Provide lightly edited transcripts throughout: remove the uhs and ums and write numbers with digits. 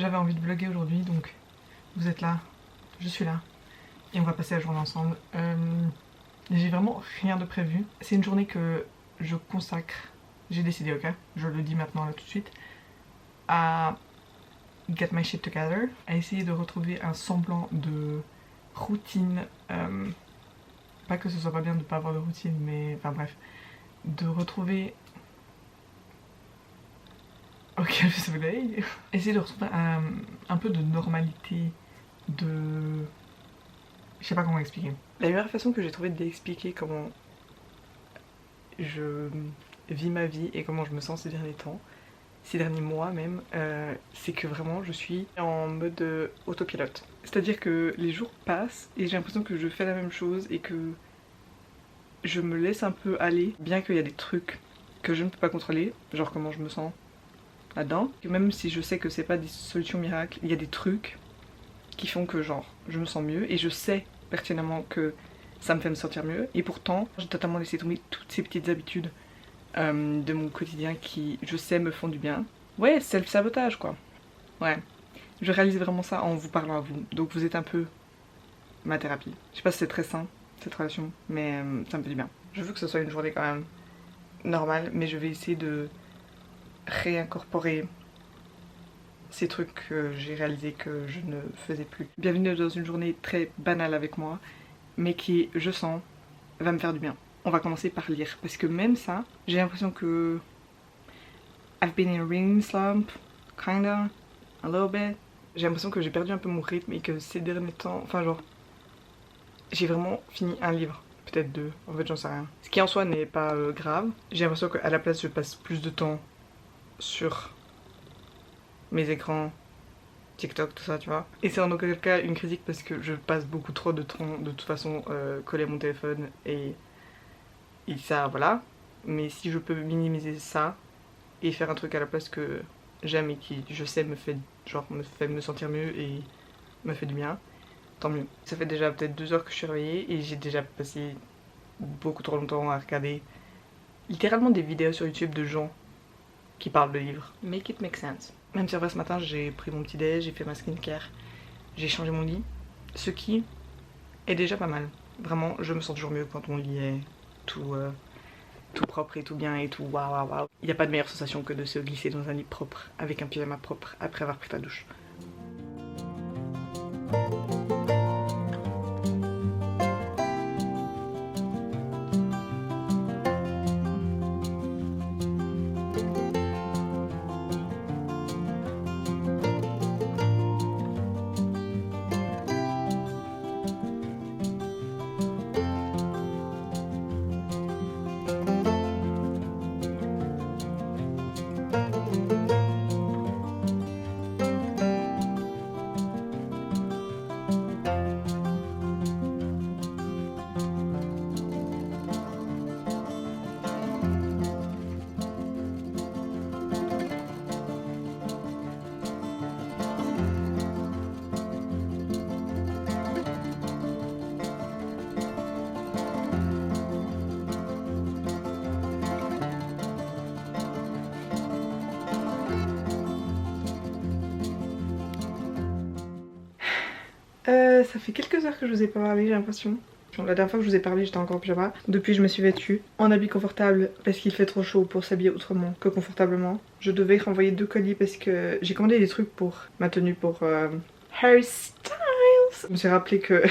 j'avais envie de vlogger aujourd'hui, donc vous êtes là, je suis là, et on va passer la journée ensemble. J'ai vraiment rien de prévu. C'est une journée que je consacre, j'ai décidé, ok, je le dis maintenant là tout de suite, à get my shit together, à essayer de retrouver un semblant de routine. Pas que ce soit pas bien de pas avoir de routine, mais enfin bref, de retrouver... Ok, le soleil. Essayer de retrouver un peu de normalité, de... Je sais pas comment expliquer. La meilleure façon que j'ai trouvé d'expliquer comment je vis ma vie et comment je me sens ces derniers temps, ces derniers mois même, c'est que vraiment je suis en mode autopilote. C'est-à-dire que les jours passent et j'ai l'impression que je fais la même chose et que je me laisse un peu aller, bien qu'il y a des trucs que je ne peux pas contrôler, genre comment je me sens là-dedans. Et même si je sais que c'est pas des solutions miracles, il y a des trucs qui font que genre je me sens mieux et je sais pertinemment que ça me fait me sentir mieux. Et pourtant, j'ai totalement laissé tomber toutes ces petites habitudes de mon quotidien qui, je sais, me font du bien. Ouais, self-sabotage quoi. Ouais. Je réalise vraiment ça en vous parlant à vous. Donc vous êtes un peu ma thérapie. Je sais pas si c'est très sain, cette relation, mais ça me fait du bien. Je veux que ce soit une journée quand même normale, mais je vais essayer de réincorporer ces trucs que j'ai réalisé que je ne faisais plus. Bienvenue dans une journée très banale avec moi, mais qui, je sens, va me faire du bien. On va commencer par lire, parce que même ça, j'ai l'impression que I've been in a reading slump, kinda, a little bit. J'ai l'impression que j'ai perdu un peu mon rythme et que ces derniers temps, enfin genre, j'ai vraiment fini un livre, peut-être deux, en fait j'en sais rien. Ce qui en soi n'est pas grave. J'ai l'impression qu'à la place je passe plus de temps sur mes écrans, TikTok, tout ça, tu vois. Et c'est en aucun cas une critique parce que je passe beaucoup trop de temps de toute façon coller mon téléphone et ça, voilà. Mais si je peux minimiser ça et faire un truc à la place que j'aime et qui, je sais, me fait me sentir mieux et me fait du bien, tant mieux. Ça fait déjà peut-être 2 heures que je suis réveillée et j'ai déjà passé beaucoup trop longtemps à regarder littéralement des vidéos sur YouTube de gens qui parlent de livres. Make it make sense. Même si en vrai ce matin j'ai pris mon petit déj, j'ai fait ma skincare, j'ai changé mon lit, ce qui est déjà pas mal. Vraiment, je me sens toujours mieux quand mon lit est tout propre et tout bien et tout waouh waouh waouh. Il n'y a pas de meilleure sensation que de se glisser dans un lit propre, avec un pyjama propre, après avoir pris ta douche. Ça fait quelques heures que je vous ai pas parlé, j'ai l'impression. La dernière fois que je vous ai parlé, j'étais encore en pyjama. Depuis, je me suis vêtue en habit confortable parce qu'il fait trop chaud pour s'habiller autrement que confortablement. Je devais renvoyer 2 colis parce que j'ai commandé des trucs pour ma tenue pour Harry Styles. Je me suis rappelé que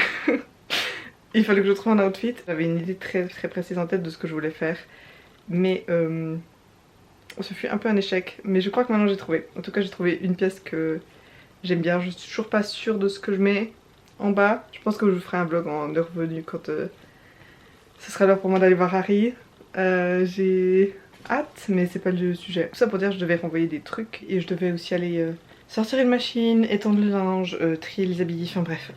il fallait que je trouve un outfit. J'avais une idée très précise en tête de ce que je voulais faire, mais ce fut un peu un échec. Mais je crois que maintenant j'ai trouvé. En tout cas, j'ai trouvé une pièce que j'aime bien. Je suis toujours pas sûre de ce que je mets en bas. Je pense que je vous ferai un vlog en de revenu quand ce sera l'heure pour moi d'aller voir Harry. J'ai hâte, mais c'est pas le sujet. Tout ça pour dire que je devais renvoyer des trucs et je devais aussi aller sortir une machine, étendre le linge, trier les habits, enfin bref.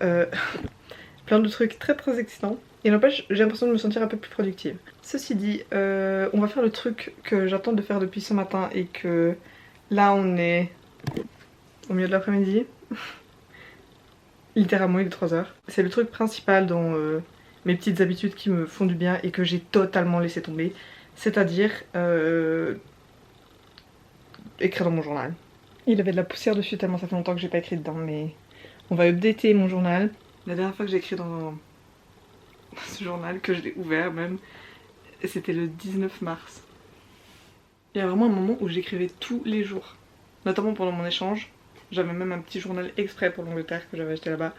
Plein de trucs très excitants. Et n'empêche, j'ai l'impression de me sentir un peu plus productive. Ceci dit, on va faire le truc que j'attends de faire depuis ce matin et que là on est au milieu de l'après-midi. Littéralement il est 3 heures. C'est le truc principal dans mes petites habitudes qui me font du bien et que j'ai totalement laissé tomber. C'est-à-dire écrire dans mon journal. Il avait de la poussière dessus tellement ça fait longtemps que j'ai pas écrit dedans, mais on va updater mon journal. La dernière fois que j'ai écrit dans ce journal, que je l'ai ouvert même, c'était le 19 mars. Il y a vraiment un moment où j'écrivais tous les jours, notamment pendant mon échange. J'avais même un petit journal exprès pour l'Angleterre que j'avais acheté là-bas,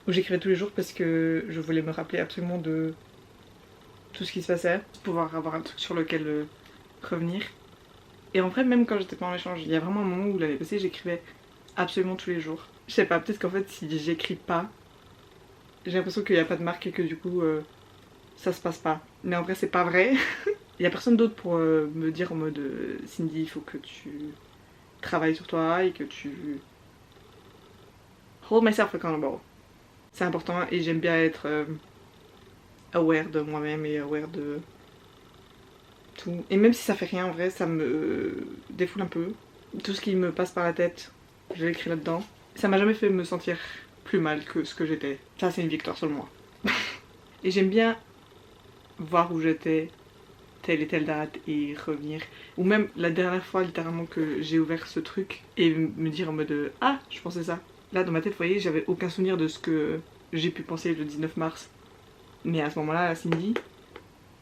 où j'écrivais tous les jours parce que je voulais me rappeler absolument de tout ce qui se passait, pouvoir avoir un truc sur lequel revenir. Et en vrai, même quand j'étais pas en échange, il y a vraiment un moment où l'année passée, j'écrivais absolument tous les jours. Je sais pas, peut-être qu'en fait, si j'écris pas, j'ai l'impression qu'il n'y a pas de marque et que du coup, ça se passe pas. Mais en vrai, c'est pas vrai. Il y a personne d'autre pour me dire en mode Cindy, il faut que tu travailles sur toi et que tu hold myself accountable. C'est important et j'aime bien être aware de moi-même et aware de tout. Et même si ça fait rien en vrai, ça me défoule un peu. Tout ce qui me passe par la tête, je l'écris là-dedans. Ça m'a jamais fait me sentir plus mal que ce que j'étais. Ça c'est une victoire sur moi. Et j'aime bien voir où j'étais telle et telle date et revenir. Ou même la dernière fois littéralement que j'ai ouvert ce truc et me dire en mode ah je pensais ça. Là dans ma tête vous voyez j'avais aucun souvenir de ce que j'ai pu penser le 19 mars. Mais à ce moment-là Cindy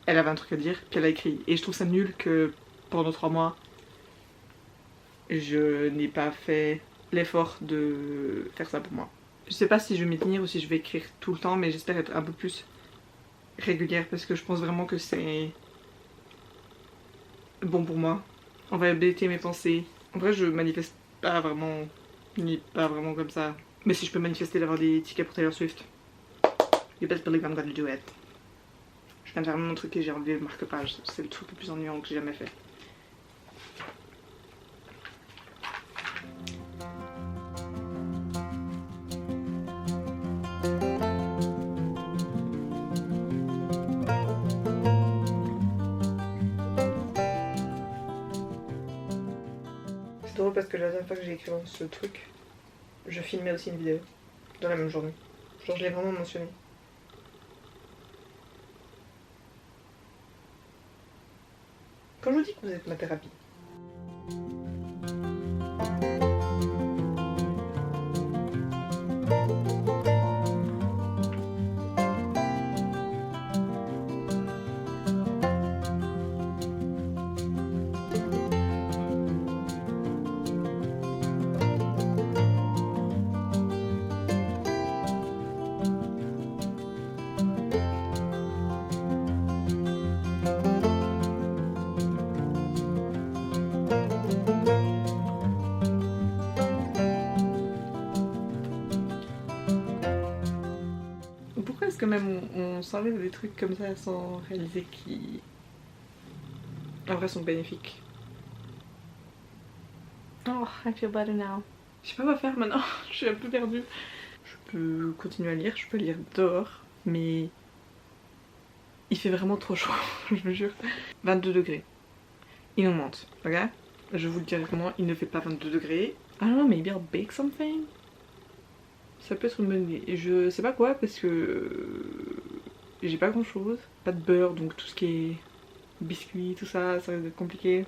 elle avait un truc à dire puis elle a écrit. Et je trouve ça nul que pendant 3 mois je n'ai pas fait l'effort de faire ça pour moi. Je sais pas si je vais m'y tenir ou si je vais écrire tout le temps mais j'espère être un peu plus régulière parce que je pense vraiment que c'est bon pour moi. On va updater mes pensées. En vrai, je manifeste pas vraiment, ni pas vraiment comme ça. Mais si je peux manifester d'avoir des tickets pour Taylor Swift, you best believe I'm gonna do it. Je viens de faire mon truc et j'ai enlevé le marque-page. C'est le truc le plus ennuyant que j'ai jamais fait. C'est drôle parce que la dernière fois que j'ai écrit dans ce truc, je filmais aussi une vidéo dans la même journée. Genre je l'ai vraiment mentionné. Quand je vous dis que vous êtes ma thérapie. Pourquoi est-ce que même on s'enlève des trucs comme ça sans réaliser qu'ils en vrai sont bénéfiques? Oh, I feel better now. Je sais pas quoi faire maintenant, je suis un peu perdue. Je peux continuer à lire, je peux lire dehors, mais il fait vraiment trop chaud, je me jure. 22 degrés. Il augmente, ok? Je vous le dis directement, il ne fait pas 22 degrés. I don't know, maybe I'll bake something? Ça peut être une bonne idée. Et je sais pas quoi parce que j'ai pas grand chose. Pas de beurre, donc tout ce qui est biscuits, tout ça, ça risque d'être compliqué.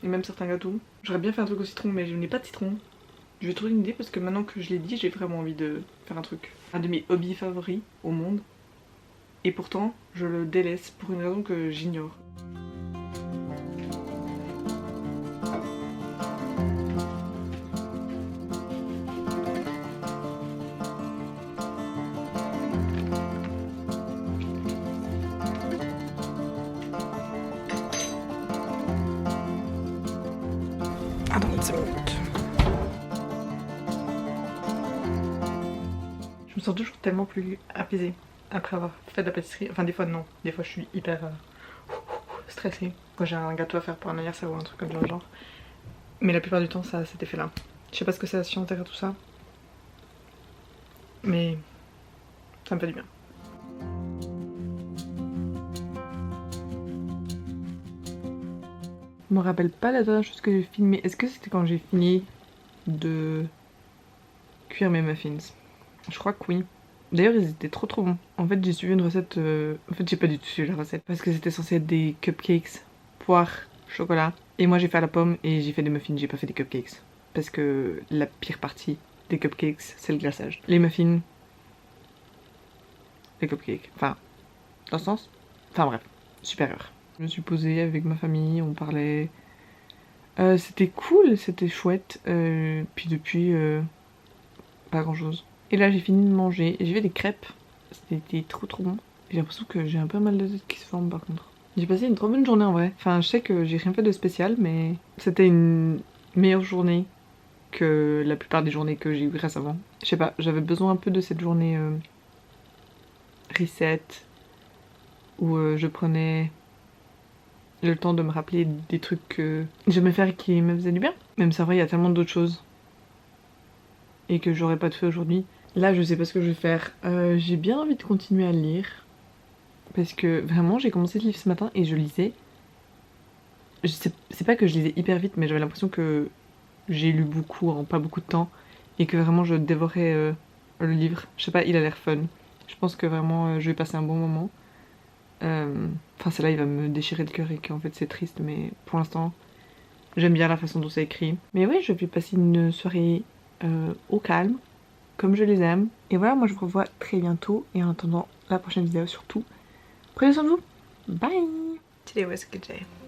Et même certains gâteaux. J'aurais bien fait un truc au citron, mais je n'ai pas de citron. Je vais trouver une idée parce que maintenant que je l'ai dit, j'ai vraiment envie de faire un truc. Un de mes hobbies favoris au monde. Et pourtant, je le délaisse pour une raison que j'ignore. Attends une seconde. Je me sens toujours tellement plus apaisée après avoir fait de la pâtisserie. Enfin des fois non, des fois je suis hyper stressée quand j'ai un gâteau à faire pour un anniversaire ou un truc comme ça genre. Mais la plupart du temps ça a cet effet là. Je sais pas ce que c'est la science derrière tout ça. Mais ça me fait du bien. Je me rappelle pas la dernière chose que j'ai filmée. Est-ce que c'était quand j'ai fini de cuire mes muffins? Je crois que oui. D'ailleurs ils étaient trop bons. En fait j'ai suivi une recette... En fait j'ai pas du tout suivi la recette. Parce que c'était censé être des cupcakes, poire, chocolat. Et moi j'ai fait à la pomme et j'ai fait des muffins, j'ai pas fait des cupcakes. parce que la pire partie des cupcakes, c'est le glaçage. Les muffins, les cupcakes, enfin, dans ce sens, enfin bref, supérieur. Je me suis posée avec ma famille, on parlait. C'était cool, c'était chouette. Puis depuis, pas grand chose. Et là, j'ai fini de manger. J'ai fait des crêpes. C'était trop bon. J'ai l'impression que j'ai un peu mal de tête qui se forme par contre. J'ai passé une trop bonne journée en vrai. Enfin, je sais que j'ai rien fait de spécial, mais c'était une meilleure journée que la plupart des journées que j'ai eues récemment. Je sais pas, j'avais besoin un peu de cette journée reset où je prenais le temps de me rappeler des trucs que j'aimais faire et qui me faisaient du bien. Même si en vrai, il y a tellement d'autres choses et que j'aurais pas fait aujourd'hui. Là, je sais pas ce que je vais faire. J'ai bien envie de continuer à lire. Parce que vraiment, j'ai commencé ce livre ce matin et je lisais. C'est pas que je lisais hyper vite, mais j'avais l'impression que j'ai lu beaucoup en pas beaucoup de temps. Et que vraiment, je dévorais le livre. Je sais pas, il a l'air fun. Je pense que vraiment, je vais passer un bon moment. Enfin, celle-là, il va me déchirer le cœur et qu'en fait, c'est triste. Mais pour l'instant, j'aime bien la façon dont c'est écrit. Mais ouais, je vais passer une soirée au calme, comme je les aime. Et voilà, moi je vous revois très bientôt. Et en attendant la prochaine vidéo surtout, prenez soin de vous. Bye. Today was a good day.